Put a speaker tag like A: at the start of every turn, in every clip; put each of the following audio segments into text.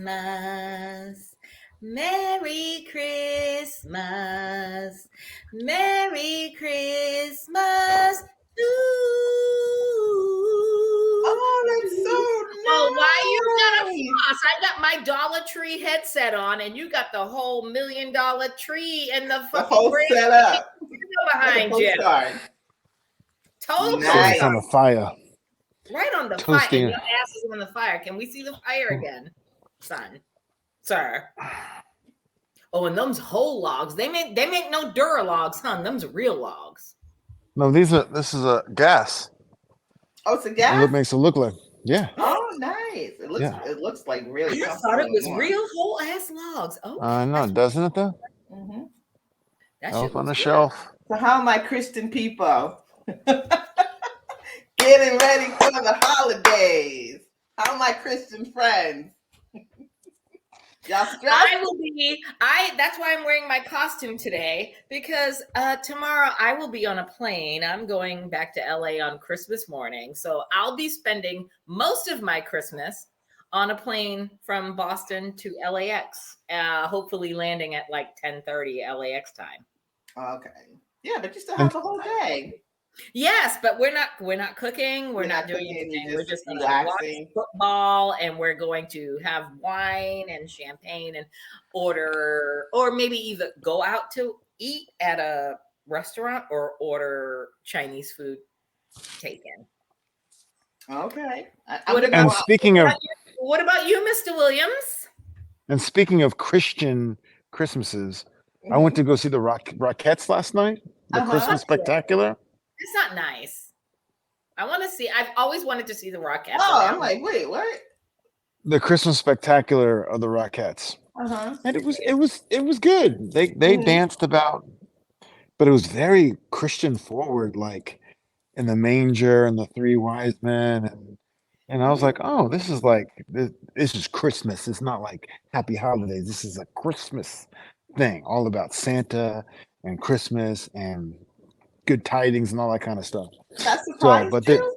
A: Christmas. Merry Christmas. Merry Christmas to
B: Oh, that's
A: you.
B: so
A: Oh, why you got a
B: nice.
A: floss? I got my Dollar Tree headset on, and you got the whole $1,000,000 tree and the
B: The
A: fucking
B: whole
A: brand
B: setup for the
A: behind you.
B: postcard.
A: Total
C: Sitting
B: Nice.
C: on
A: postcard.
C: the fire,
A: Right on the fire. And
C: toasting.
A: your ass is on the fire. Can we see the fire again, son? Sir. Oh, and them's whole logs. They make no Duralogs, huh? Them's real logs.
C: No, this is a gas.
B: Oh, it's a
C: It
B: gas?
C: makes it look like, yeah,
B: Oh, nice.
C: yeah.
B: It looks like really
A: I thought it
B: comfortable and
A: was
B: warm.
A: real whole ass logs. Okay.
C: I know, doesn't it though?
B: Mm-hmm.
A: That shit
C: Elf on
A: looks
C: the
A: good.
C: shelf.
B: So how are my Christian people? Getting ready for the holidays. How are my Christian friends? Y'all stressed?
A: That's why I'm wearing my costume today, because tomorrow I will be on a plane. I'm going back to LA on Christmas morning. So I'll be spending most of my Christmas on a plane from Boston to LAX, hopefully landing at like 10:30 LAX time.
B: Okay. Yeah, but you still
C: And
B: have the whole day.
A: Yes, but we're not cooking. We're
B: You're
A: not
B: not
A: doing
B: cooking,
A: anything.
B: you're
A: We're
B: just
A: just gonna watch
B: relaxing.
A: football, and we're going to have wine and champagne and order, or maybe either go out to eat at a restaurant or order Chinese food taken.
B: Okay. I'm
A: What
B: gonna
A: about
B: go
C: and
B: out.
A: what about you, Mr. Williams?
C: speaking of Christian Christmases, I went
B: Mhm.
C: to go see the Rockettes last night. The
B: Uh-huh.
C: Christmas Spectacular.
A: It's not nice. I want to see. I've always wanted to see the Rockettes.
B: Oh, I'm like, wait, what?
C: The Christmas Spectacular of the Rockettes,
B: Uh-huh.
C: and it was good. They
B: Mm-hmm.
C: danced about, but it was very Christian forward, like in the manger and the three wise men, and I was like, oh, this is like this is Christmas. It's not like Happy Holidays. This is a Christmas thing, all about Santa and Christmas and good tidings and all that kind of stuff.
B: That
C: So,
B: surprised
C: but
B: you?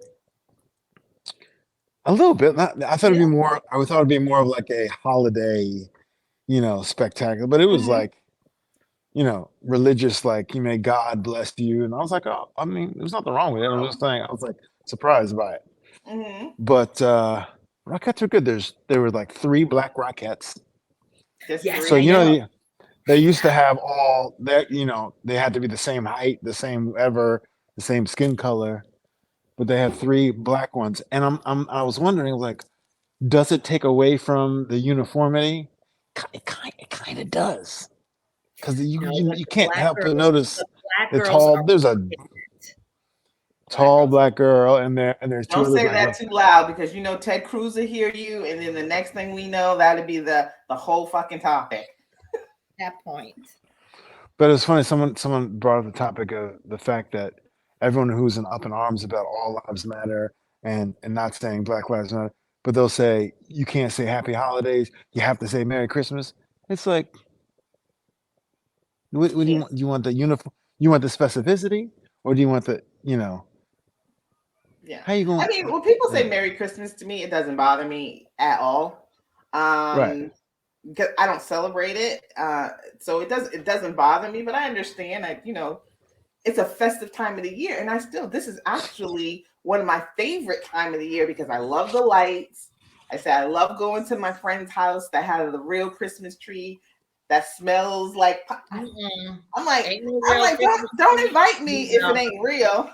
C: a little bit. I thought it'd
B: Yeah.
C: be more. I thought it'd be more of like a holiday, spectacular. But it was
B: Mm-hmm.
C: like, religious. Like, you may God bless you, and I was like, oh, I mean, there's nothing wrong with it. I'm just saying, I was like surprised by it.
B: Mm-hmm.
C: But Rockettes are good. There were like three black Rockettes.
B: Just
A: Yes,
C: So
A: I
B: three.
A: know.
C: they used to have all that. They had to be the same height, the same the same skin color. But they had three black ones, and I was wondering, like, does it take away from the uniformity? It kind of does, because you,
A: No,
C: you
A: but
C: you can't help but notice
A: the black
C: the
A: girls
C: tall.
A: are
C: There's a
A: black
C: tall
A: girls.
C: black girl, and there's two
B: Don't
C: other
B: say
C: black
B: that
C: girls.
B: too loud because you know Ted Cruz will hear you, and then the next thing we know, that'll be the whole fucking topic.
A: That point.
C: But it's funny. Someone brought up the topic of the fact that everyone who's in up in arms about all lives matter and not saying Black Lives Matter, but they'll say you can't say Happy Holidays. You have to say Merry Christmas. It's like, what do you
B: Yes.
C: want? Do you want the uniform? You want the specificity, or do you want the
B: Yeah.
C: how you
B: I
C: going?
B: mean, when people say
C: Yeah,
B: Merry Christmas to me, it doesn't bother me at all.
C: right.
B: Because I don't celebrate it. So it doesn't bother me, but I understand that, it's a festive time of the year. And this is actually one of my favorite time of the year because I love the lights. I said I love going to my friend's house that has the real Christmas tree that smells like
A: Mm-mm.
B: I'm like
A: Ain't no
B: I'm
A: real
B: like
A: Christmas
B: don't
A: tree.
B: invite me if it
A: No.
B: ain't real.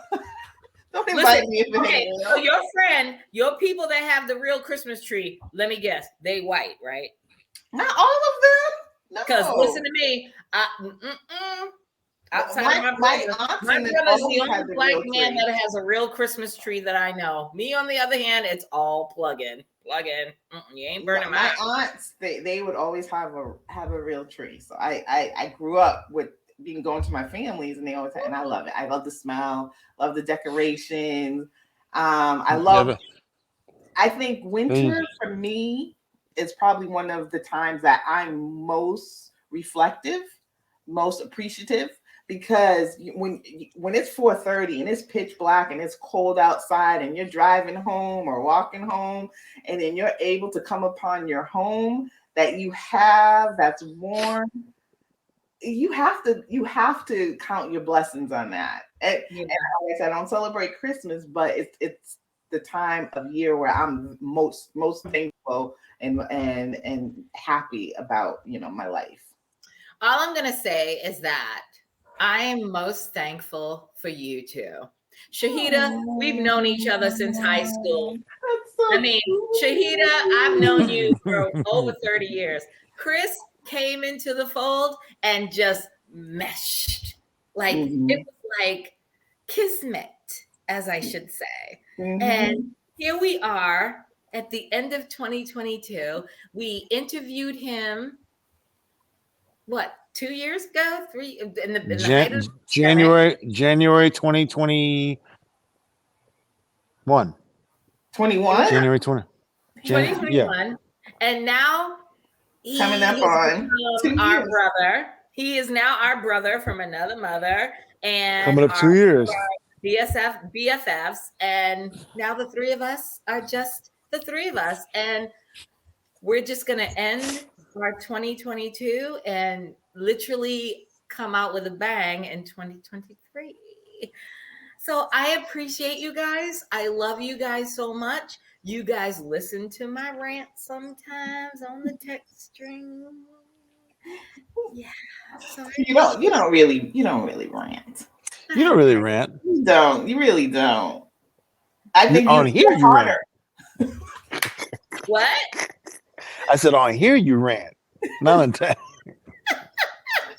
B: Don't
A: Listen,
B: invite me if it
A: okay,
B: ain't
A: so
B: real.
A: your people that have the real Christmas tree, let me guess, they white, right?
B: Not all of them.
A: Because
B: No.
A: listen to me, outside of
B: My aunts
A: my
B: and them
A: brother's the
B: always
A: only
B: had the
A: black
B: real
A: man
B: tree.
A: that has a real Christmas tree that I know. Me, on the other hand, it's all plug-in. You ain't burning
B: My
A: my
B: aunts, they would always have a real tree. So I grew up with being going to my families, and they always had, and I love it. I love the smell, love the decorations. I
C: Yeah,
B: love. I think
C: they,
B: winter for me is probably one of the times that I'm most reflective, most appreciative because when it's 4:30 and it's pitch black and it's cold outside and you're driving home or walking home, and then you're able to come upon your home that you have that's warm, you have to count your blessings on that. And like I said, I don't celebrate Christmas, but it's the time of year where I'm most thankful and happy about my life.
A: All I'm gonna say is that I am most thankful for you two. Shahida, we've known each other since high school.
B: So
A: I mean, Shahida, I've known you for over 30 years. Chris came into the fold and just meshed. Like it was like kismet, as I should say. And here we are at the end of 2022. We interviewed him, what, 2 years ago? 3 in the height of
C: January 2021.
B: 21?
C: January
A: 2021.
C: Yeah.
A: And now he
B: coming up on 2
A: our
B: years.
A: brother. He is now our brother from another mother, and
C: coming up 2 years.
A: BFFs, and now the three of us are just the three of us, and we're just going to end our 2022 and literally come out with a bang in 2023. So I appreciate you guys. I love you guys so much. You guys listen to my rant sometimes on the text string. Yeah. So
B: you don't really rant.
C: You don't really rant.
B: You really don't. I think
C: on here you
B: harder.
C: rant.
A: What?
C: I said on here you rant. Not on text.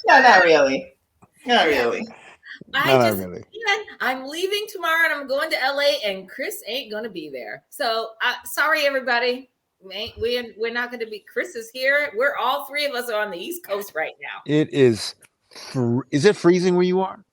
B: No, not really. Not really.
C: Not really.
A: I'm leaving tomorrow and I'm going to LA, and Chris ain't going to be there. So sorry, everybody. We're not going to be. Chris is here. We're all three of us are on the East Coast right now.
C: It is. Is it freezing where you are?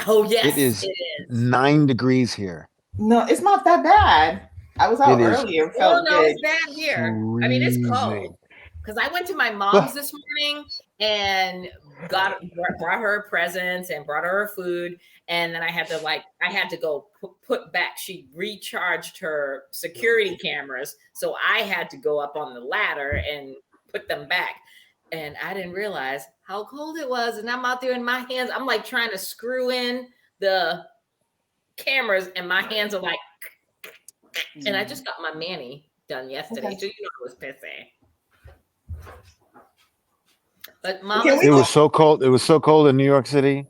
A: Oh yes,
C: it is 9 degrees here.
B: No, it's not that bad. I was out earlier.
A: No, it's bad here. I mean, it's cold. Because I went to my mom's this morning and brought her presents and brought her food, and then I had to go put back. She recharged her security cameras, so I had to go up on the ladder and put them back. And I didn't realize how cold it was. And I'm out there in my hands. I'm like trying to screw in the cameras, and my hands are like. And I just got my mani done yesterday, so I was pissy. But Mama,
C: it was so cold. It was so cold in New York City.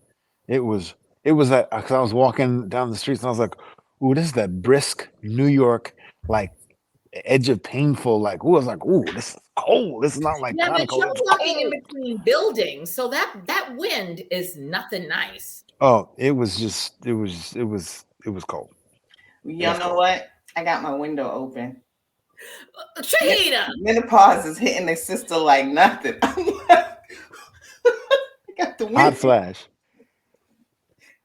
C: It was that because I was walking down the streets and I was like, "Ooh, this is that brisk New York, like edge of painful." Like, ooh, I was like, "Ooh, this is cold. This is not like
A: yeah." But
C: cold.
A: you're walking in between buildings, so that wind is nothing nice.
C: Oh, it was cold.
B: Y'all know what? I got my window open.
A: Shahida,
B: menopause is hitting their sister like nothing. I got the window.
C: Hot flash.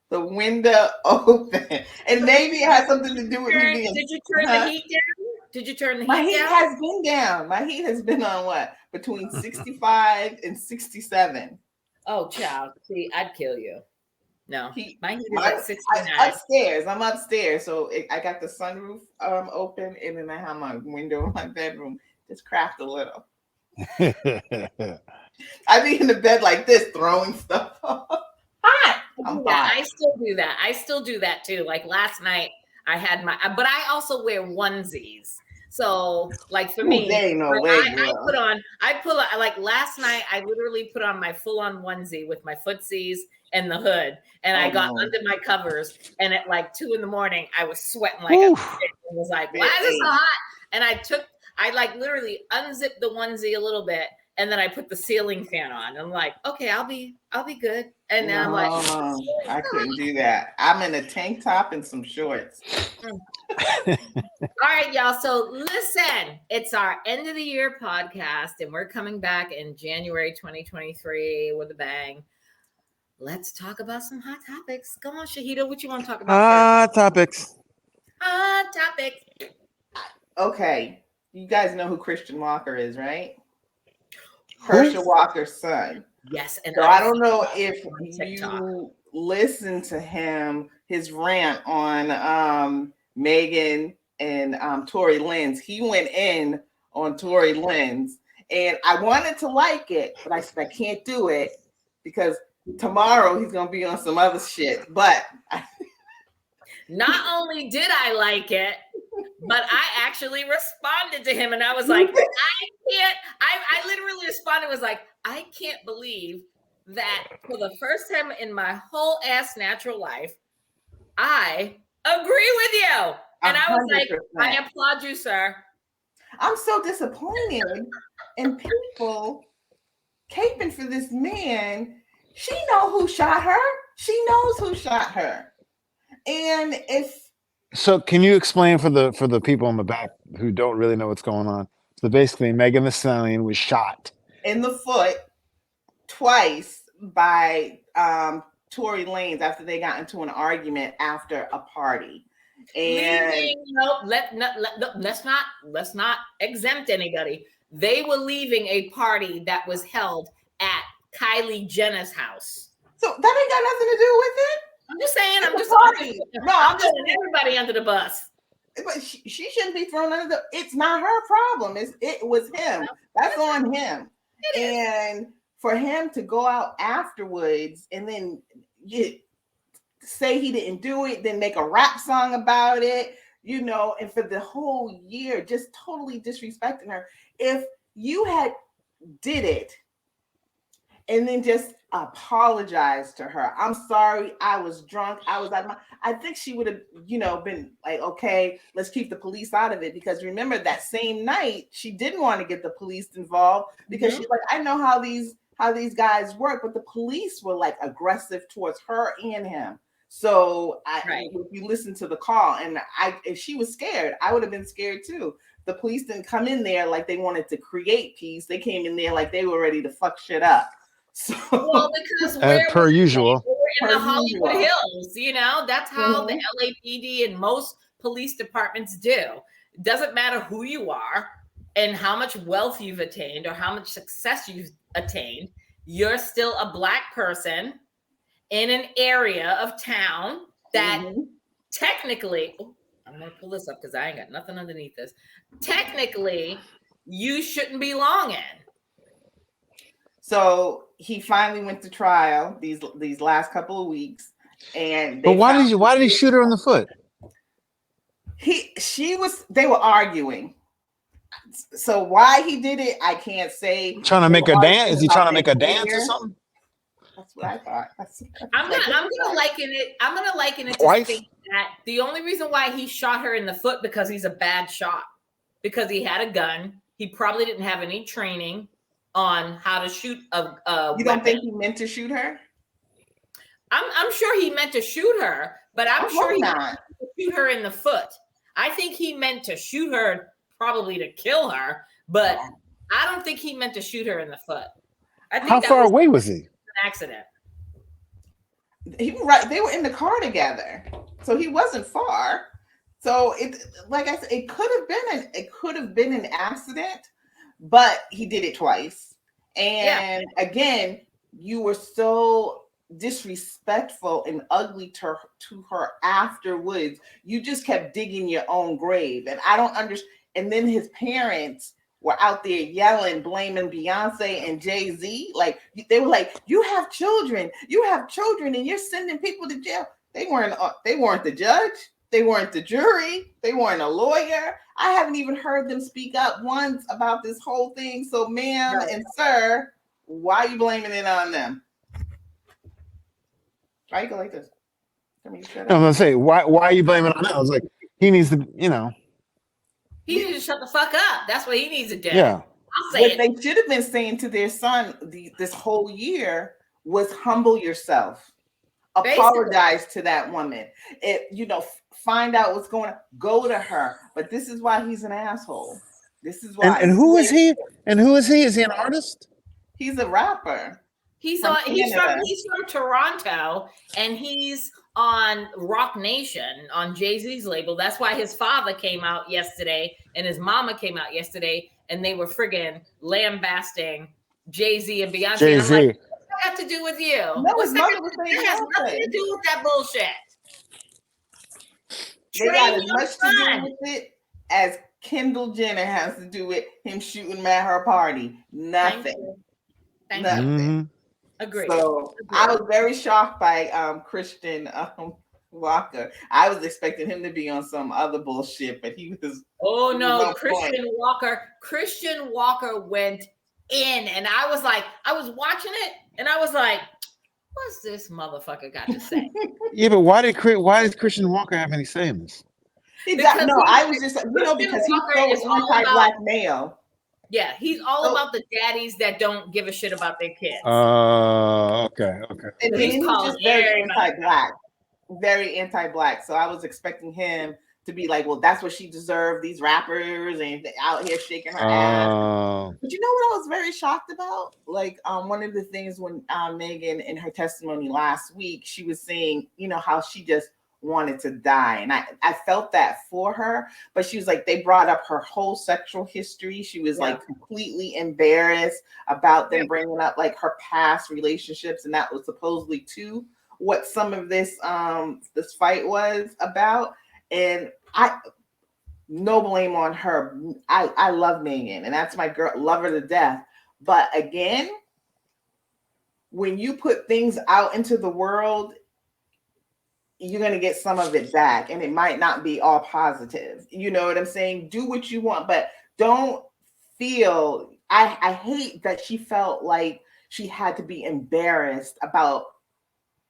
B: The window open, and maybe it has something to do with me being.
A: Did you turn the heat down? Did you turn the heat down?
B: My heat has been down. My heat has been on what? Between 65 and 67.
A: Oh, child. See, I'd kill you. No, my heat is at 69.
B: I'm upstairs, so I got the sunroof open, and then I have my window in my bedroom just cracked a little. I be in the bed like this, throwing stuff off. Hot.
A: I still do that too. Like last night, I had but I also wear onesies. So, like for me, like last night, I literally put on my full-on onesie with my footsies and the hood, and I got under my covers. And at like 2 a.m, I was sweating like a bitch. And was like, "Why is it so hot?" And I like literally unzipped the onesie a little bit, and then I put the ceiling fan on. I'm like, "Okay, I'll be good." And then I'm like,
B: I couldn't do that. I'm in a tank top and some shorts.
A: All right, y'all. So listen, it's our end of the year podcast, and we're coming back in January 2023 with a bang. Let's talk about some hot topics. Come on, Shahida, what you want to talk about?
C: Hot topics.
A: Hot topics.
B: Okay, you guys know who Christian Walker is, right?
C: Who?
B: Herschel Walker's son.
A: Yes, and
B: So I don't know if
A: on TikTok.
B: you listen to his rant on Megan and Tory Lanez. He went in on Tory Lanez, and I wanted to like it, but I said I can't do it because tomorrow he's gonna be on some other shit. But
A: not only did I like it, but I actually responded to him, and I was like, I literally responded, was like, I can't believe that for the first time in my whole ass natural life, I agree with you. And I was like,
B: 100%.
A: I applaud you, sir.
B: I'm so disappointed in people caping for this man. She know who shot her. She knows who shot her. And if
C: So can you explain for the people in the back who don't really know what's going on? So basically, Megan Thee Stallion was shot
B: in the foot twice by Tory Lanez after they got into an argument after a party. And
A: let's not exempt anybody. They were leaving a party that was held at Kylie Jenner's house.
B: So that ain't got nothing to do with it.
A: I'm just saying. I'm just throwing everybody under the bus.
B: But she shouldn't be thrown under the. It's not her problem. It was him. That's on him. And for him to go out afterwards and then say he didn't do it, then make a rap song about it, and for the whole year just totally disrespecting her. If you had did it and then just apologize to her, I'm sorry, I was drunk, I was out of my. I think she would have, been like, okay, let's keep the police out of it, because remember that same night she didn't want to get the police involved because she's like, I know how these guys work, but the police were like aggressive towards her and him. So if you listen to the call, and if she was scared, I would have been scared too. The police didn't come in there like they wanted to create peace. They came in there like they were ready to fuck shit up. So,
A: well, because
C: per usual,
A: we're in the Hollywood Hills, that's how the LAPD and most police departments do. It doesn't matter who you are and how much wealth you've attained or how much success you've attained. You're still a Black person in an area of town that technically, I'm going to pull this up because I ain't got nothing underneath this. Technically, you shouldn't belong in.
B: So he finally went to trial these last couple of weeks, and
C: but why did he shoot her in the foot?
B: They were arguing. So why he did it, I can't say.
C: Trying to make a dance? Is he trying to make a dance or something?
B: That's what I thought.
A: I'm gonna liken it. I'm gonna liken it
C: Twice?
A: To that the only reason why he shot her in the foot because he's a bad shot, because he had a gun. He probably didn't have any training on how to shoot a
B: You don't think he meant to shoot her?
A: I'm sure he meant to shoot her, but I'm sure he meant to shoot her in the foot. I think he meant to shoot her probably to kill her, but I don't think he meant to shoot her in the foot. I think
C: how far away was he?
A: Accident.
B: They were in the car together, so he wasn't far. So like I said, it could have been an accident, but he did it twice. And again, you were so disrespectful and ugly to her afterwards. You just kept digging your own grave, and I don't understand. And then his parents were out there yelling, blaming Beyonce and Jay-Z. Like they were like, you have children, and you're sending people to jail. They weren't the judge. They weren't the jury. They weren't a lawyer. I haven't even heard them speak up once about this whole thing. So, ma'am and sir, why are you blaming it on them? Why you go like this? I mean,
C: I was gonna say, why are you blaming it on that? I was like, he needs to,
A: He needs to shut the fuck up. That's what he needs to do.
C: Yeah.
A: I'll say
B: what they should have been saying to their son this whole year was humble yourself. Apologize to that woman. Find out what's going on. Go to her. But this is why he's an asshole. This is why.
C: And who is he? And who is he? Is he an artist?
B: He's a rapper.
A: He's from Toronto, and he's on Rock Nation on Jay-Z's label. That's why his father came out yesterday and his mama came out yesterday, and they were friggin' lambasting Jay-Z and Beyonce. And I'm like,
C: Jay-Z.
A: what's that got to do with you?
B: No,
A: What's
B: his
A: that,
B: mother was saying
A: that has nothing to
B: Beyonce.
A: do with that bullshit.
B: They got
A: Train
B: as
A: your
B: much to do
A: son.
B: with it as Kendall Jenner has to do with him shooting at her party. Nothing.
A: Thank
B: Nothing.
A: you.
C: Mm-hmm.
A: Agreed.
B: So I was very shocked by Christian Walker. I was expecting him to be on some other bullshit, but he was.
A: Oh
B: he was
A: no,
B: on
A: Christian
B: point.
A: Walker. Christian Walker went in, and I was like, I was watching it, and I was like, what's this motherfucker got to say?
C: Yeah, but why does Christian Walker have any say in this?
A: Because
B: I was just because he's
A: Walker
B: so
A: is all
B: anti-black male.
A: Yeah, he's all about the daddies that don't give a shit about their kids.
C: Okay.
B: And
A: He's
B: he's
A: calling
B: just very
A: everybody.
B: anti-black. Very anti-black. So I was expecting him to be like, well, that's what she deserved, these rappers and out here shaking her ass. But you know what I was very shocked about? Like one of the things when Megan in her testimony last week, she was saying, you know, how she just wanted to die. And I felt that for her, but she was like, they brought up her whole sexual history. She was like completely embarrassed about them bringing up like her past relationships. And that was supposedly too what some of this this fight was about. And no blame on her. I love Megan, and that's my girl, love her to death. But again, when you put things out into the world, you're going to get some of it back, and it might not be all positive. You know what I'm saying? Do what you want, but don't feel. I hate that she felt like she had to be embarrassed about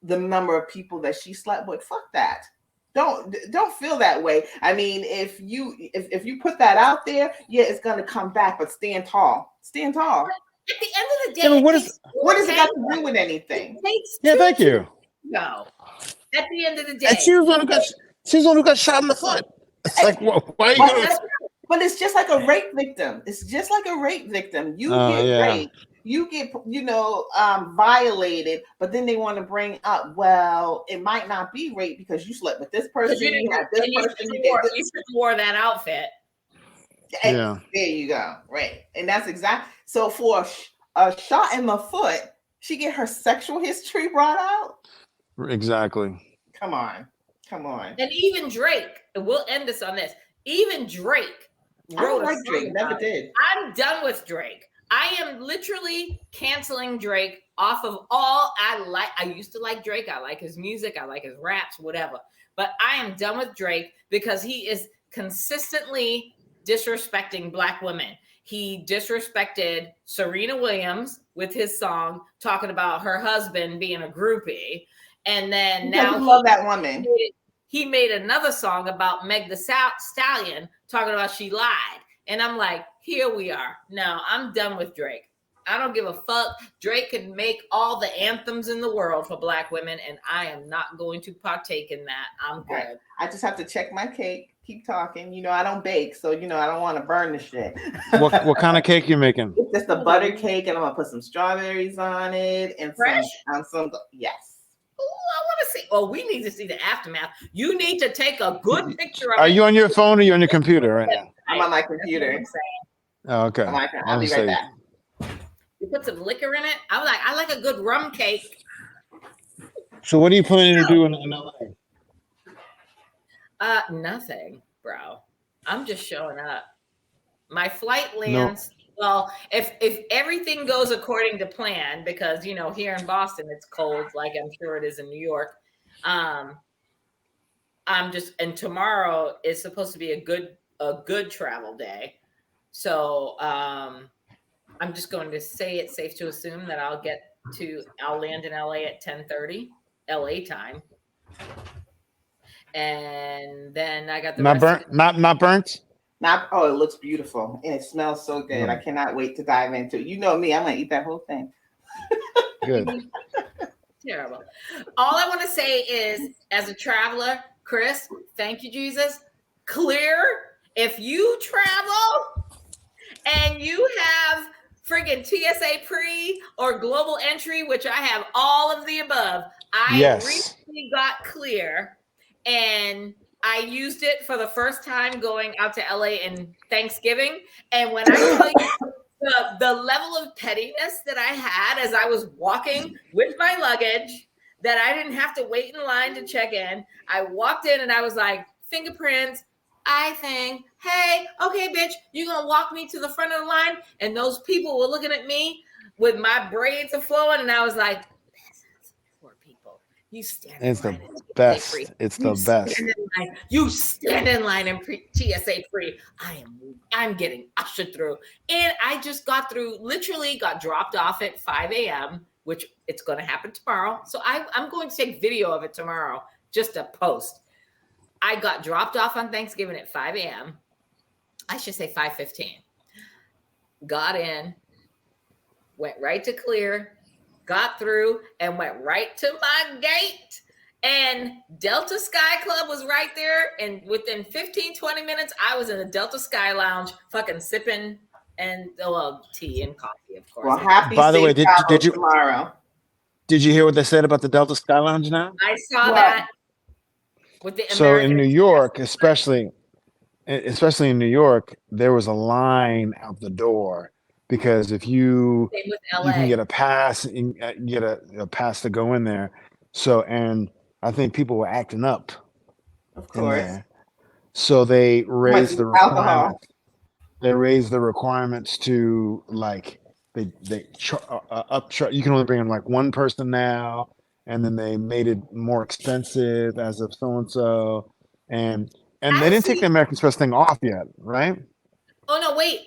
B: the number of people that she slept with. Fuck that. Don't feel that way. I mean, if you put that out there, yeah, it's gonna come back. But stand tall. Stand tall.
A: At the end of the day,
C: Yeah,
B: what does it got to do with anything?
A: It takes
C: Yeah, thank you.
A: No. At the end of the day,
C: And she was the one who got shot in the foot. It's like, why are you going?
B: But it's just like a rape victim. It's just like a rape victim. You get raped. You get, violated, but then they want to bring up, well, it might not be rape because you slept with this person, you had this person, you
A: wore that outfit.
B: Yeah. There you go. Right. And that's exactly. So for a shot in the foot, she get her sexual history brought out?
C: Exactly.
B: Come on.
A: And even Drake, and we'll end this on this, even Drake
B: I don't like Drake. Never did.
A: I'm done with Drake. I am literally canceling Drake off of all I like. I used to like Drake. I like his music. I like his raps, whatever. But I am done with Drake because he is consistently disrespecting Black women. He disrespected Serena Williams with his song talking about her husband being a groupie. And then now
B: I love that woman.
A: He made another song about Meg the Stallion talking about she lied. And I'm like, here we are. No, I'm done with Drake. I don't give a fuck. Drake can make all the anthems in the world for Black women, and I am not going to partake in that. I'm good.
B: I just have to check my cake. Keep talking. You know, I don't bake, so I don't want to burn the shit.
C: What kind of cake you making?
B: It's just a butter cake, and I'm gonna put some strawberries on it and some yes.
A: Oh, I want to see. Oh, we need to see the aftermath. You need to take a good picture of it.
C: Are you on your phone or you on your computer right now?
B: I'm on my computer.
C: Oh, okay.
B: I'll be right back.
A: You put some liquor in it. I like a good rum cake.
C: So what are you planning to do in LA?
A: Nothing, bro. I'm just showing up. My flight lands. Well, if everything goes according to plan, because here in Boston it's cold, like I'm sure it is in New York. And tomorrow is supposed to be a good travel day. So I'm just going to say it's safe to assume that I'll land in LA at 10:30 LA time. And then I got the
C: not burnt.
B: It looks beautiful and it smells so good. I cannot wait to dive into it. You know me, I'm gonna eat that whole thing.
C: Good.
A: Terrible. All I want to say is, as a traveler, Chris, thank you, Jesus. Clear. If you travel and you have friggin' TSA pre or global entry, which I have all of the above, I recently got clear. And I used it for the first time going out to LA in Thanksgiving. And when I tell you, the level of pettiness that I had as I was walking with my luggage, that I didn't have to wait in line to check in. I walked in and I was like, fingerprints, eye thing. Hey, okay, bitch, you gonna walk me to the front of the line? And those people were looking at me with my braids are flowing, and I was like, poor people. You stand in
C: It's the
A: line and TSA free.
C: best. It's the
A: You stand
C: best.
A: in line. You stand in line and TSA free. I'm getting ushered through. And I just got through, literally got dropped off at 5 a.m., which it's going to happen tomorrow. So I'm going to take video of it tomorrow, just a post. I got dropped off on Thanksgiving at 5 a.m. I should say 5:15. Got in, went right to clear, got through, and went right to my gate. And Delta Sky Club was right there. And within 15, 20 minutes, I was in the Delta Sky Lounge, fucking sipping and tea and coffee, of course.
B: Well, happy
C: By the way,
B: safe travels tomorrow.
C: Did you hear what they said about the Delta Sky Lounge now?
A: I saw that with the
C: So
A: American
C: in New
A: Express.
C: York, especially in New York, there was a line out the door because if you
A: Same with
C: you can
A: LA.
C: get a pass and get a pass to go in there. So and I think people were acting up
B: Of
C: in
B: course.
C: there, so they
B: Much
C: raised the
B: alcohol.
C: requirements. They raised the requirements to like you can only bring in like one person now, and then they made it more expensive as of so and so, and they didn't take the American Express thing off yet, right?
A: Oh no, wait.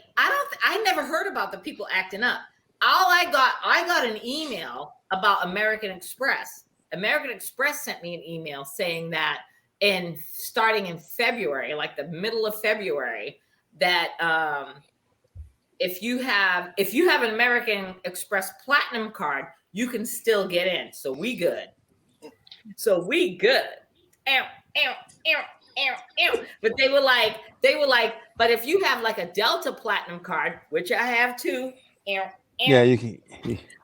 A: I never heard about the people acting up. I got an email about American Express. American Express sent me an email saying that starting in February, like the middle of February, that if you have an American Express Platinum card, you can still get in. So we good. Ow, ow, ow, ow, ow. But they were like, but if you have like a Delta Platinum card, which I have too,
C: Yeah, you can.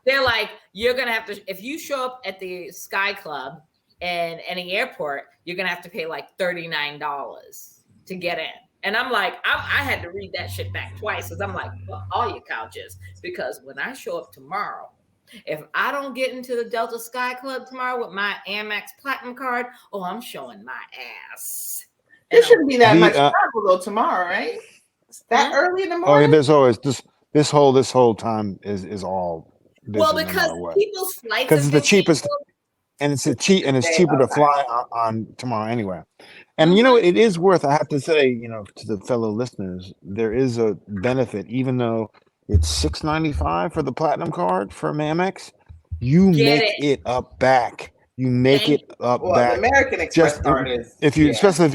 A: they're like, you're gonna have to, if you show up at the Sky Club in any airport, you're gonna have to pay like $39 to get in. And I'm like, I had to read that shit back twice because I'm like, well, all your couches. Because when I show up tomorrow, if I don't get into the Delta Sky Club tomorrow with my Amex Platinum card, oh, I'm showing my ass.
B: There shouldn't be that much travel though tomorrow, right? It's that early in the morning.
C: Oh yeah, there's always this whole time is all busy,
A: well, because
C: no
A: people's flights
C: because it's the cheapest,
A: canceled.
C: and it's cheaper to fly on tomorrow anyway. And you know, it is worth, I have to say, you know, to the fellow listeners, there is a benefit, even though it's $6.95 for the platinum card for Amex, you make it up back. You make it up back.
B: The American Express card is
C: especially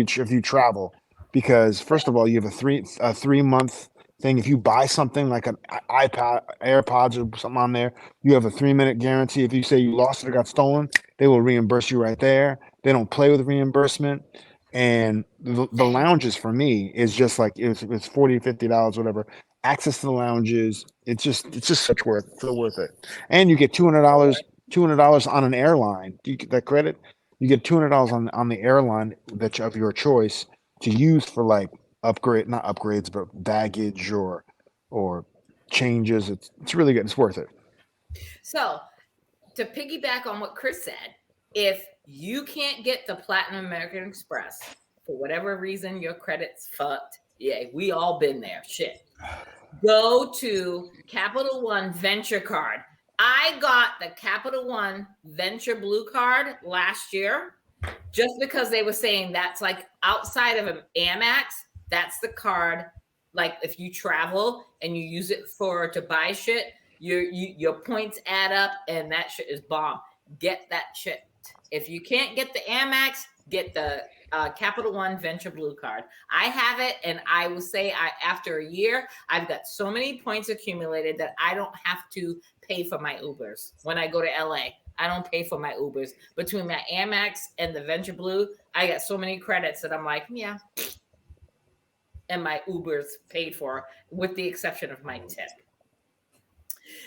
C: if you travel, because first of all, you have a 3-month thing. If you buy something like an iPad, AirPods, or something on there, you have a 3-minute guarantee. If you say you lost it or got stolen, they will reimburse you right there. They don't play with reimbursement. And the lounges for me is just like it's $40, $50, whatever. Access to the lounges, it's just so worth it. And you get $200 on an airline. Do you get that credit? You get $200 on the airline that of your choice to use for like not upgrades, but baggage or changes. It's really good. It's worth it.
A: So to piggyback on what Chris said, if you can't get the Platinum American Express for whatever reason, your credit's fucked. Yeah, we all been there. Shit. Go to Capital One Venture Card. I got the Capital One Venture Blue Card last year just because they were saying that's like outside of an Amex, that's the card. Like if you travel and you use it to buy shit, your points add up and that shit is bomb. Get that shit. If you can't get the Amex, get the Capital One Venture Blue Card. I have it, and I will say after a year, I've got so many points accumulated that I don't have to pay for my Ubers when I go to LA. I don't pay for my Ubers. Between my Amex and the Venture Blue, I got so many credits that I'm like, yeah. And my Ubers paid for, with the exception of my tip.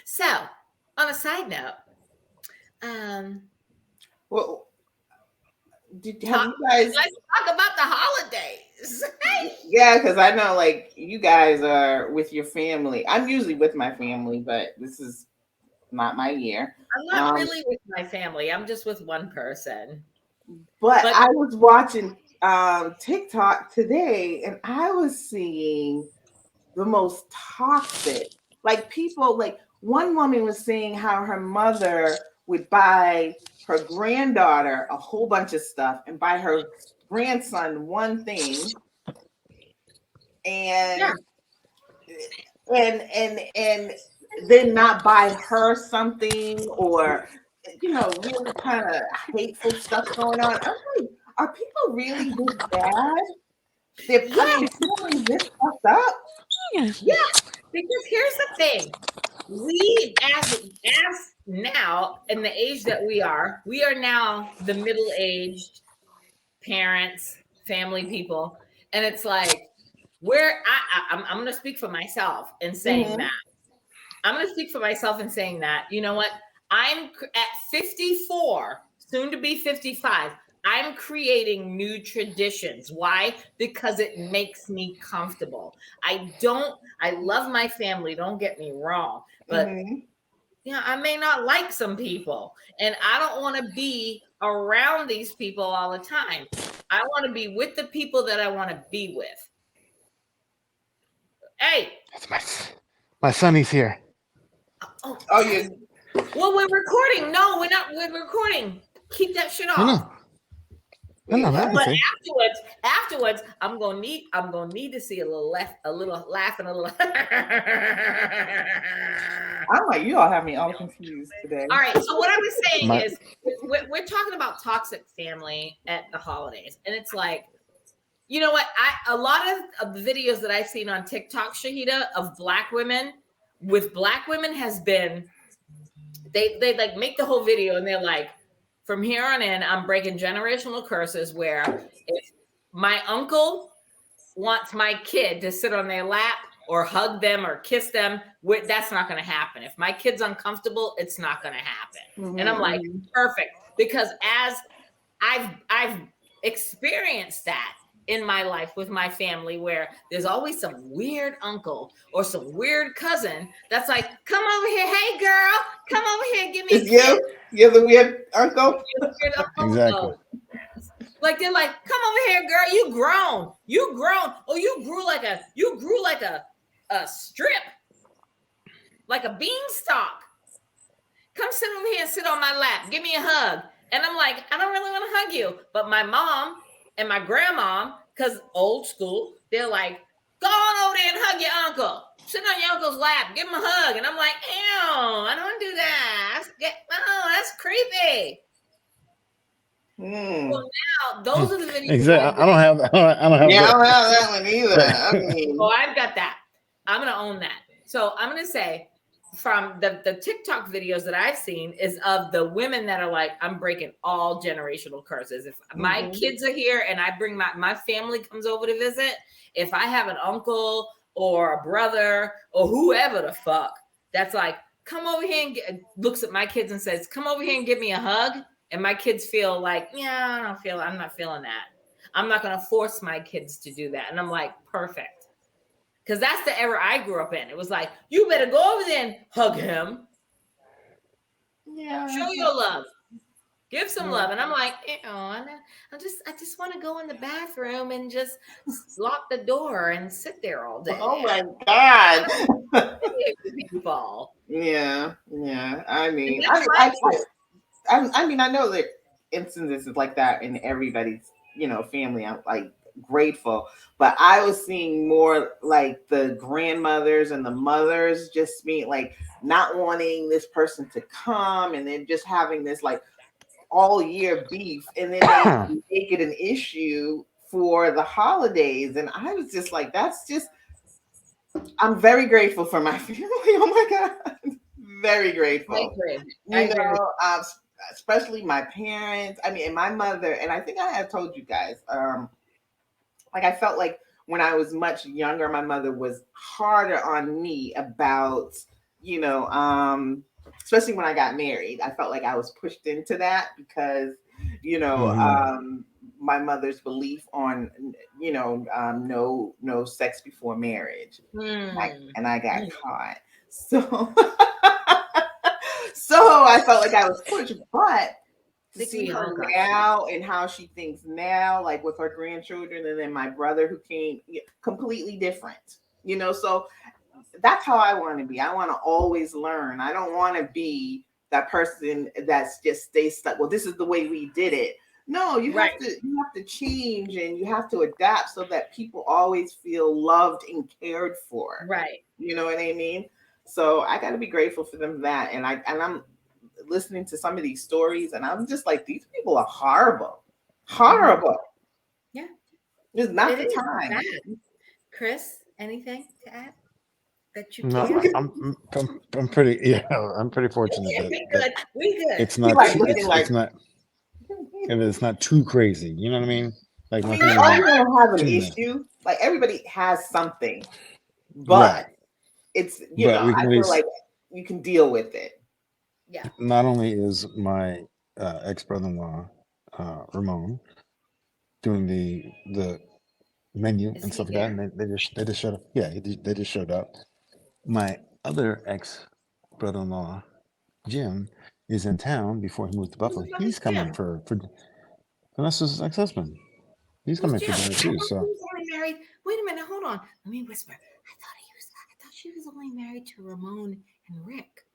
A: So, on a side note,
B: well, have you guys?
A: Let's talk about the holidays.
B: Yeah, because I know like you guys are with your family. I'm usually with my family, but this is not my year.
A: I'm not really with my family. I'm just with one person.
B: But
A: But
B: I was watching TikTok today, and I was seeing the most toxic. Like people, like one woman was saying how her mother would buy her granddaughter a whole bunch of stuff and buy her grandson one thing,
A: yeah,
B: and and then not buy her something, or really kind of hateful stuff going on. I'm like, are people really this bad? They're putting
A: yes,
B: feeling this fucked up.
A: yeah. Because here's the thing: we, as now in the age that we are now the middle aged parents, family people, and it's like I'm going to speak for myself in saying
B: Mm-hmm.
A: that. I'm going to speak for myself in saying that. You know what? I'm at 54, soon to be 55. I'm creating new traditions. Why? Because it makes me comfortable. I love my family, don't get me wrong, but
B: Mm-hmm.
A: I may not like some people, and I don't want to be around these people all the time. I want to be with the people that I want to be with. Hey,
C: That's my sonny's here.
A: oh,
B: Oh,
A: yes. Well, we're recording. No, we're not. We're recording. Keep that shit
C: No,
A: off.
C: no, no, man. I can
A: But
C: see.
A: afterwards, I'm gonna need to see a little laugh, and a little.
B: I'm like, you all have me all confused today.
A: All right. So what I was saying
C: My
A: is, we're talking about toxic family at the holidays, and it's like, you know what? A lot of the videos that I've seen on TikTok, Shahida, of black women with black women has been they like make the whole video and they're like, from here on in, I'm breaking generational curses where if my uncle wants my kid to sit on their lap or hug them or kiss them, that's not going to happen. If my kid's uncomfortable, it's not going to happen.
B: Mm-hmm,
A: And I'm like,
B: mm-hmm.
A: perfect, because as I've experienced that in my life with my family, where there's always some weird uncle or some weird cousin that's like, come over here, hey girl, come over here, give me a
B: It's
A: kiss.
B: you. You're the weird uncle.
A: Weird uncle.
C: exactly.
A: Oh, like they're like, come over here, girl, you grown. Oh, you grew like a strip, like a beanstalk. Come sit over here and sit on my lap. Give me a hug. And I'm like, I don't really want to hug you. But my mom and my grandma, because old school, they're like, go on over there and hug your uncle. Sit on your uncle's lap. Give him a hug. And I'm like, ew, I don't want to do that. That's creepy.
B: Hmm.
A: So now those are the videos
C: Exactly. I don't have. I don't have
B: Yeah, I
C: that.
B: don't have that one either. I mean,
A: Oh, I've got that. I'm going to own that. So I'm going to say, from the TikTok videos that I've seen is of the women that are like, I'm breaking all generational curses. If my
B: mm-hmm.
A: kids are here and I bring my family comes over to visit, if I have an uncle or a brother or whoever the fuck that's like, come over here and looks at my kids and says, come over here and give me a hug. And my kids feel like, I'm not feeling that. I'm not going to force my kids to do that. And I'm like, perfect. Because that's the era I grew up in. It was like, you better go over there and hug him.
B: Yeah.
A: Show your love. Give some
B: Yeah.
A: love. And I'm like, I just want to go in the bathroom and just lock the door and sit there all day.
B: Oh my God.
A: People.
B: Yeah. I mean,
A: And that's my truth.
B: I mean, I know that instances like that in everybody's, family. I'm like grateful, but I was seeing more like the grandmothers and the mothers just being like not wanting this person to come, and then just having this like all year beef, and then they make it an issue for the holidays. And I was just like, I'm very grateful for my family. Oh my God. Very grateful.
A: I agree.
B: Especially my parents. I mean, and my mother, and I think I have told you guys, like I felt like when I was much younger, my mother was harder on me about, especially when I got married. I felt like I was pushed into that because, my mother's belief on, no sex before marriage.
A: Mm.
B: And I got caught. So, so I felt like I was pushed, but to see her now and how she thinks now, like with her grandchildren, and then my brother who came, completely different, so that's how I want to be. I want to always learn. I don't want to be that person that's just stays stuck. Well, this is the way we did it. No, you have to change, and you have to adapt so that people always feel loved and cared for.
A: Right.
B: You know what I mean? So I got to be grateful for them for that. And I'm listening to some of these stories, and I'm just like, these people are horrible.
A: Yeah.
B: It's not the time.
A: Bad. Chris, anything to add? That you
C: No,
A: care?
C: I'm pretty fortunate that
A: we good.
C: It's not it's not too crazy. You know what I mean? Like my
B: family don't have an issue. Like everybody has something, but it's I feel like you can deal with it.
A: Yeah.
C: Not only is my ex-brother-in-law Ramon doing the menu and stuff like that, and they just showed up. Yeah, they just showed up. My other ex-brother-in-law Jim is in town before he moved to Buffalo. He's coming for Vanessa's ex-husband. He's coming for dinner too. So
A: he's only married. Wait a minute, hold on. Let me whisper. I thought she was only married to Ramon and Rick.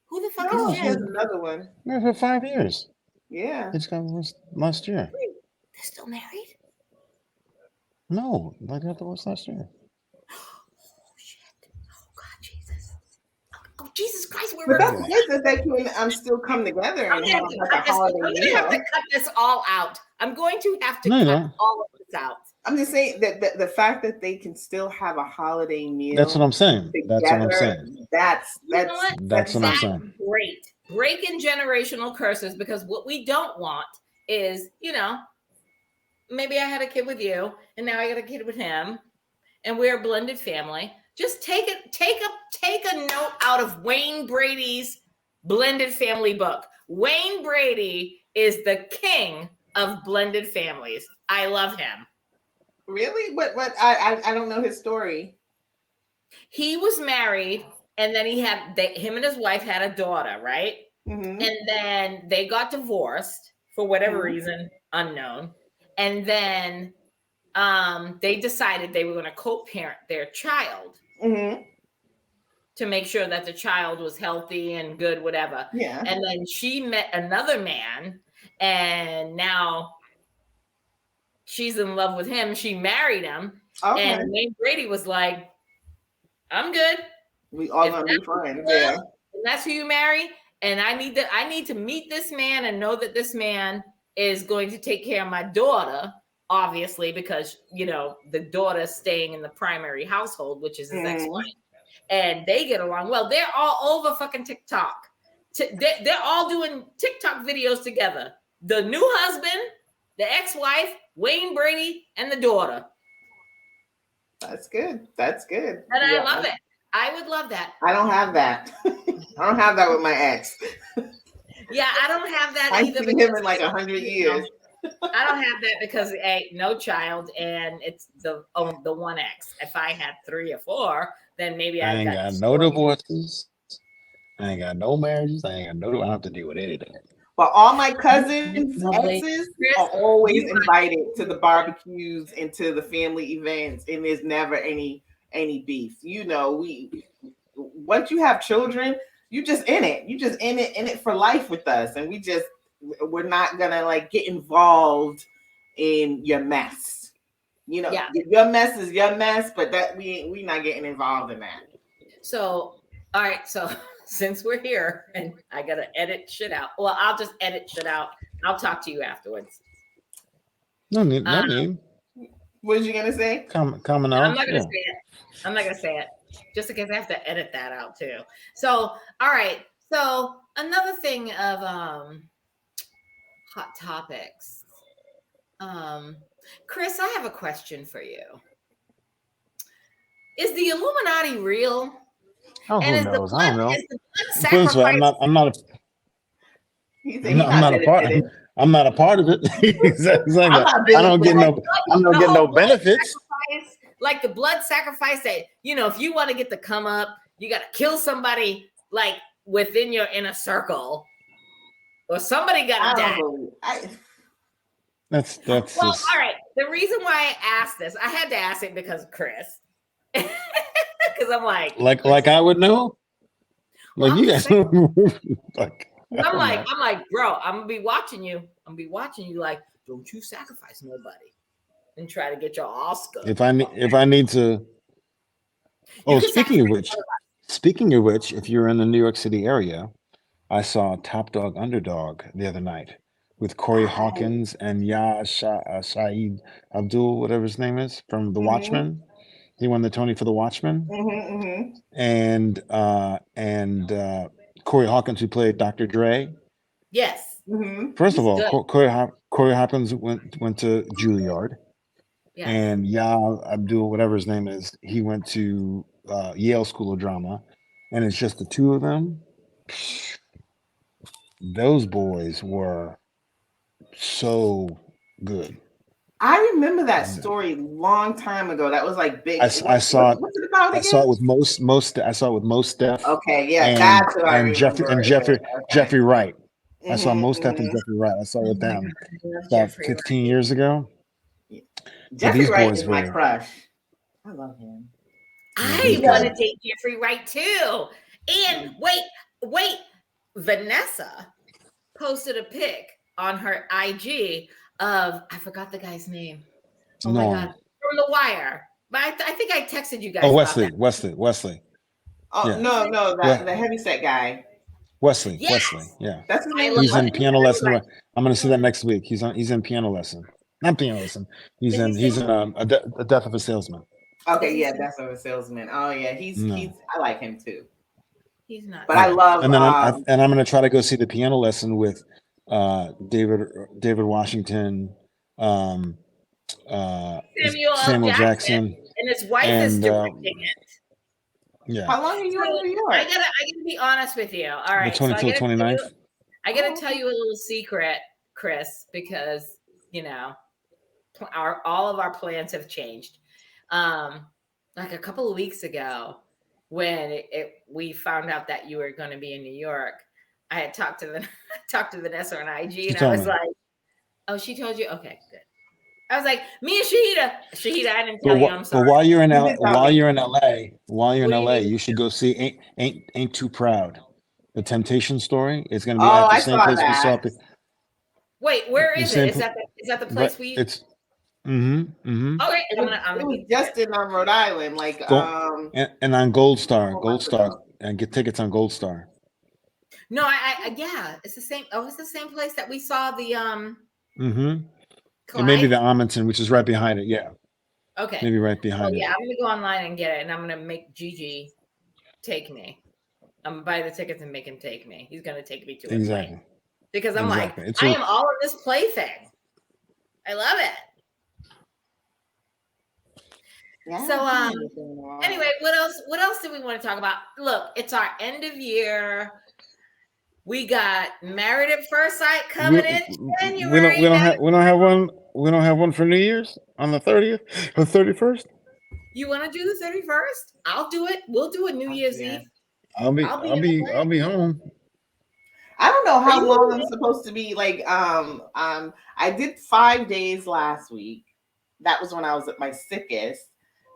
A: Who the fuck is Jim?
B: There's another one.
C: Yeah, for 5 years.
B: Yeah.
C: It's got last year.
A: Wait, they're still married?
C: No, they got divorced last year.
A: Oh shit! Oh God, Jesus! Oh Jesus Christ!
B: But that's good that they can still come together.
A: I'm gonna have to cut this all out. I'm going to have to cut all of this out.
B: I'm just saying that the fact that they can still have a holiday meal.
C: That's what I'm saying.
B: Together, that's
C: what I'm saying.
A: Great. Breaking generational curses, because what we don't want is, maybe I had a kid with you and now I got a kid with him and we're a blended family. Just take a note out of Wayne Brady's blended family book. Wayne Brady is the king of blended families. I love him.
B: Really? But I don't know his story.
A: He was married, and then him and his wife had a daughter, right?
B: Mm-hmm.
A: And then they got divorced for whatever reason, unknown. And then they decided they were going to co-parent their child to make sure that the child was healthy and good, whatever.
B: Yeah.
A: And then she met another man, and now she's in love with him. She married him. Okay. And Wayne Brady was like, I'm good.
B: We all gonna be friends. Yeah.
A: And that's who you marry. And I need to meet this man and know that this man is going to take care of my daughter, obviously, because the daughter's staying in the primary household, which is his ex-wife. And they get along well. They're all over fucking TikTok. They're all doing TikTok videos together. The new husband, the ex-wife, Wayne Brady, and the daughter.
B: That's good. And
A: I love it. I would love that.
B: I don't have that. I don't have that with my ex.
A: Yeah, I don't have that either.
B: I've seen him in like 100 years.
A: I don't have that because no child, and it's the one ex. If I had 3 or 4, then maybe
C: I ain't got no divorces. I ain't got no marriages. I don't have to deal with anything.
B: But all my cousins' exes are always invited to the barbecues and to the family events, and there's never any beef. Once you have children, you just in it. You just in it for life with us, and we're not gonna get involved in your mess. Your mess is your mess, but that we not getting involved in that.
A: So, all right, so. Since we're here and I got to edit shit out. Well, I'll just edit shit out. I'll talk to you afterwards.
C: No need.
B: What was you going to say?
C: Coming out.
A: I'm not going to say it. Just in case I have to edit that out too. So, all right. So another thing of hot topics. Chris, I have a question for you. Is the Illuminati real?
C: Oh, who knows? I don't know.
A: I'm
C: not a part. I'm not a part of it. Exactly.
B: I'm not
C: I
B: business
C: don't
B: with
C: get
B: it.
C: no. I don't
A: The
C: get
A: whole
C: no
A: blood
C: benefits.
A: sacrifice, like the blood sacrifice that, if you want to get the come up, you got to kill somebody like within your inner circle, or somebody got
B: I
A: to die.
B: don't believe.
C: That's
A: Well,
C: just
A: all right. The reason why I asked this, I had to ask it because of Chris. Because I'm like,
C: like I would know.
A: well,
C: Like
A: I'm
C: you
A: just
C: guys,
A: saying.
C: like I
A: I'm
C: don't
A: like,
C: know.
A: bro, I'm gonna be watching you. I'm gonna be watching you. Like, don't you sacrifice nobody and try to get your Oscar.
C: If I need to.
A: You
C: Oh,
A: can sacrifice.
C: speaking of which, if you're in the New York City area, I saw Top Dog Underdog the other night with Corey Hawkins and Shahied Abdul, whatever his name is, from The Watchmen. He won the Tony for The Watchmen, and Corey Hawkins, who played Dr. Dre.
A: Yes.
C: First of
A: He's
C: all,
A: good.
C: Corey Hawkins went to Juilliard,
A: Yeah.
C: and Abdul, whatever his name is, he went to Yale School of Drama, and it's just the two of them. Those boys were so good.
B: I remember that story long time ago. That was like big.
C: I saw it.
B: What's it about
C: I saw
B: again?
C: it with most. I saw it with Most Def.
B: Okay, yeah,
C: and
B: that's what I remember.
C: Jeffrey Wright. I saw Most Def and
B: Mhm.
C: Jeffrey Wright. I saw it with them
A: I love
C: about
A: Jeffrey
C: 15
A: Wright.
C: years ago. But
B: Jeffrey
C: these
B: Wright
C: boys
B: is my
C: were.
B: crush. I love him.
A: I
C: These
A: want to
C: guys.
A: date Jeffrey Wright too. And wait, Vanessa posted a pic on her IG of, I forgot the guy's name. Oh my God, from The Wire. But I think I texted you guys
C: Oh,
A: about that.
C: Wesley.
B: Oh
C: Yeah.
B: no,
C: What?
B: the heavyset guy.
C: Wesley.
A: Yes,
C: Yeah.
B: That's his
A: I
B: name.
A: love
C: He's
B: What?
C: in piano lesson.
A: Jeffrey Wright.
C: I'm going to see that next week. He's in piano lesson. Not piano lesson. He's
A: Is he
C: in
A: singing?
C: a death of a salesman.
B: Okay,
A: Is he
B: yeah,
A: singing?
B: that's a salesman. Oh yeah, he's
C: No.
B: I like him too.
A: He's not
B: But I
C: Yeah.
A: singing.
B: love
C: And then I'm going to try to go see the piano lesson with David Washington, um,
A: Samuel L.
C: Samuel
A: Jackson,
C: Jackson,
A: and his wife is
C: and
A: directing it.
C: yeah,
B: How long are you in
A: So
B: New
A: I
B: York?
A: gotta be honest with you. All
C: the
A: right, so
C: 22nd, 29th.
A: I gotta tell you a little secret, Chris, because all of our plans have changed. Like a couple of weeks ago, when we found out that you were going to be in New York, I had talked to Vanessa on IG,
C: She
A: and I
C: told
A: was
C: me.
A: like, "Oh, she told you? Okay, good." I was like, "Me and Shahidah, I didn't
C: But
A: tell you. I'm sorry."
C: while you're in
B: You did tell me.
C: LA,
A: What do you mean?
C: you should go see Ain't Too Proud, the Temptation story. It's going to be
B: Oh,
C: at the
B: I
C: same
B: saw
C: place we saw
B: that.
C: it.
A: Wait, where
C: The
A: is it?
C: same.
A: Is that the
C: Right.
A: place we?
C: It's.
A: Okay, I'm
B: It
A: gonna
B: was
A: be there.
B: just in Rhode Island, like
C: Go and on Gold Star,
B: couple months ago.
C: and get tickets on Gold Star.
A: No, yeah, it's the same. Oh, it's the same place that we saw the
C: It may be
A: Clyde.
C: the Amundsen, which is right behind it. Yeah,
A: Okay.
C: maybe right
A: So
C: behind it.
A: yeah, I'm gonna go online and get it, and I'm gonna make Gigi take me. I'm gonna buy the tickets and make him take me. He's gonna take me to a
C: Exactly.
A: play because I'm
C: Exactly.
A: like, I am all of this play thing. I love it.
B: Yeah.
A: So anyway, what else do we want to talk about? Look, it's our end of year. We got Married at First Sight coming in January.
C: We don't have one for New Year's on the 30th or 31st.
A: You want to do the 31st? I'll do it. We'll do a New Year's Eve.
C: I'll be home.
B: I don't know how long I'm supposed to be. Like, I did 5 days last week. That was when I was at my sickest.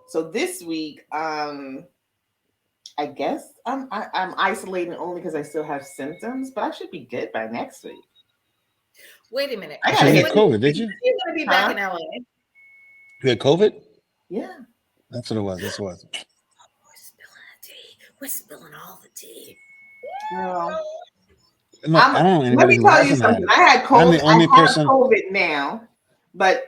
B: So this week, I guess I'm isolating only because I still have symptoms, but I should be good by next week.
A: Wait a minute.
C: You had COVID, did you?
A: You're going to be back in LA.
C: You had COVID?
B: Yeah.
C: That's what it was. That's what it was.
A: We're spilling all the tea.
B: Girl.
C: No, I don't know
B: Let me
C: anybody who
B: tell you
C: hasn't had
B: something.
C: it.
B: I had COVID.
C: I'm the only person.
B: I have COVID now, but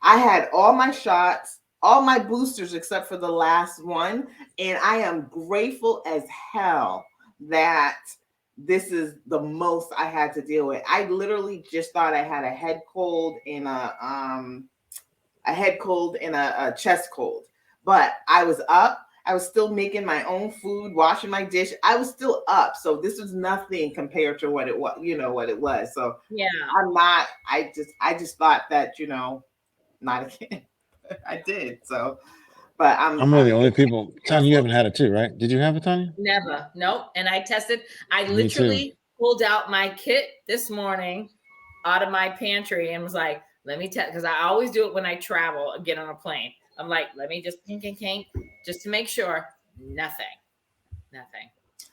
B: I had all my shots, all my boosters except for the last one, and I am grateful as hell that this is the most I had to deal with. I literally just thought I had a head cold and a chest cold, but I was up. I was still making my own food, washing my dish. I was still up. So this was nothing compared to what it was, what it was. So
A: Yeah.
B: I'm not, I just thought that, not again. I did. So, but
C: I'm one of the only people. Tanya, you haven't had it too, right? Did you have it, Tanya?
A: Never. Nope. And I tested. I
C: Me too.
A: literally pulled out my kit this morning out of my pantry and was like, let me test, because I always do it when I travel and get on a plane. I'm like, let me just kink, just to make sure. Nothing.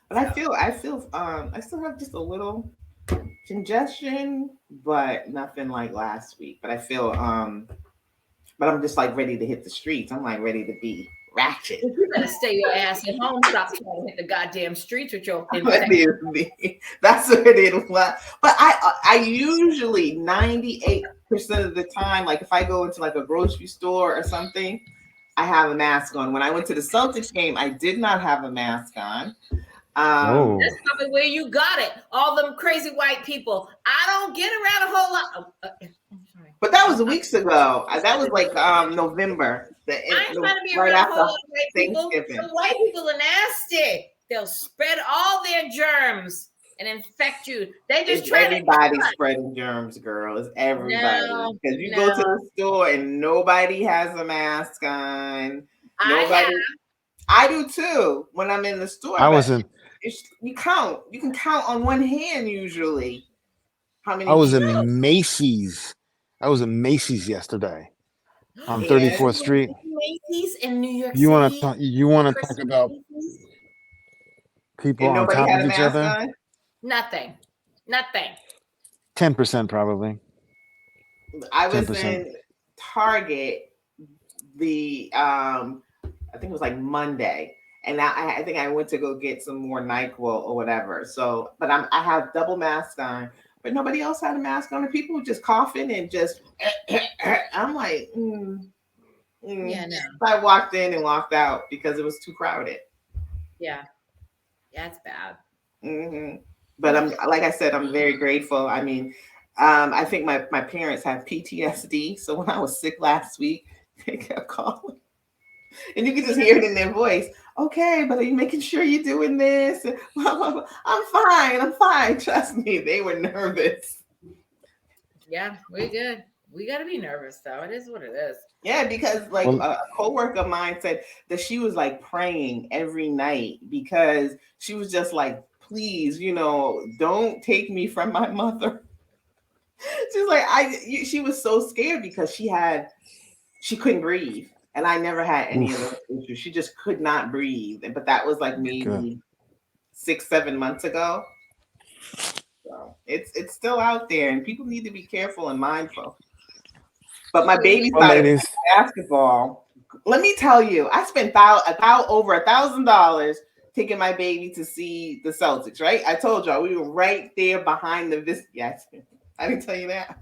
B: But I still have just a little congestion, but nothing like last week. But I feel but I'm just like ready to hit the streets. I'm like ready to be ratchet.
A: You better stay your ass at home. Stop trying to hit the goddamn streets with your infection.
B: That's what it was. But I usually 98% of the time, like if I go into like a grocery store or something, I have a mask on. When I went to the Celtics game, I did not have a mask on.
A: That's probably where you got it. All them crazy white people. I don't get around a whole lot.
B: But that was weeks ago. That was like November.
A: I ain't trying to be
B: right
A: around a whole
B: after
A: lot of white people.
B: Thanksgiving.
A: Some white people are nasty. They'll spread all their germs and infect you. They just try
B: everybody spreading germs, girl. It's everybody. Because you go to the store and nobody has a mask on. I do too. When I'm in the store, you can count on one hand usually how many.
C: I was in Macy's. I was in Macy's yesterday on 34th Street.
A: Macy's in New York
C: City. You want to talk about people on top of each other?
B: On?
A: Nothing.
C: 10% probably.
B: I was 10%. In Target I think it was like Monday, and I think I went to go get some more NyQuil or whatever. So, but I have double mask on, but nobody else had a mask on. And people were just coughing and just. I'm like,
A: yeah, no.
B: I walked in and walked out because it was too crowded.
A: Yeah, it's bad.
B: Mm-hmm. But like I said, I'm very grateful. I mean, I think my parents have PTSD, so when I was sick last week, they kept calling. And you can just hear it in their voice. Okay, but are you making sure you're doing this? I'm fine. Trust me. They were nervous.
A: Yeah, we're good. We got to be nervous, though. It is what it is.
B: Yeah, because like a coworker of mine said that she was like praying every night because she was just like, please, don't take me from my mother. She's like, she was so scared because she couldn't breathe. And I never had any of those issues. She just could not breathe. But that was like maybe 6-7 months ago. So it's still out there, and people need to be careful and mindful. But my baby started basketball. Let me tell you, I spent over $1,000 taking my baby to see the Celtics, right? I told y'all we were right there behind the Yes, I didn't tell you that.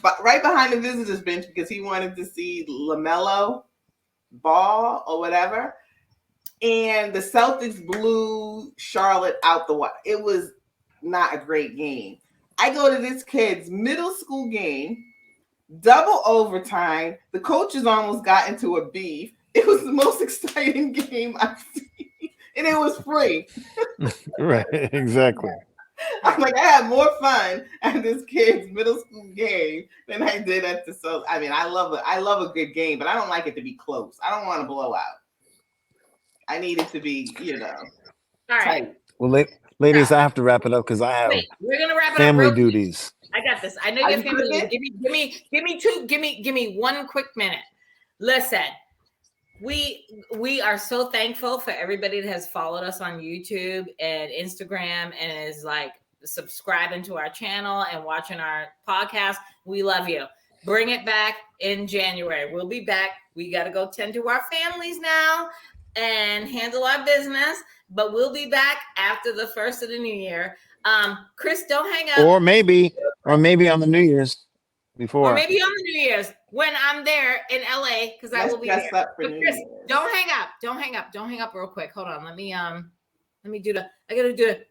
B: But right behind the visitors bench because he wanted to see LaMelo ball or whatever. And the Celtics blew Charlotte out the water. It was not a great game. I go to this kid's middle school game, double overtime. The coaches almost got into a beef. It was the most exciting game I've seen. And it was free.
C: Right, exactly.
B: I'm like, I had more fun at this kid's middle school game than I did at the Celtics. I mean, I love a good game, but I don't like it to be close. I don't want to blow out. I need it to be,
A: all right.
B: tight.
C: Well, ladies, I have to wrap it up because I have
A: we're gonna wrap it
C: family
A: up
C: duties.
A: I got this. I know you have family duties. Give me 1 quick minute. Listen. We are so thankful for everybody that has followed us on YouTube and Instagram and is like subscribing to our channel and watching our podcast. We love you. Bring it back in January. We'll be back. We got to go tend to our families now and handle our business, but we'll be back after the first of the new year. Chris, don't hang up.
C: Or maybe on the New Year's. Before.
A: Or maybe on the New Year's when I'm there in LA because I will be there. But Chris, don't hang up. Don't hang up real quick. Hold on. Let me do the. I gotta do it.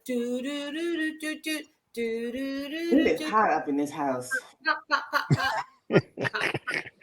B: It's hot up in this house.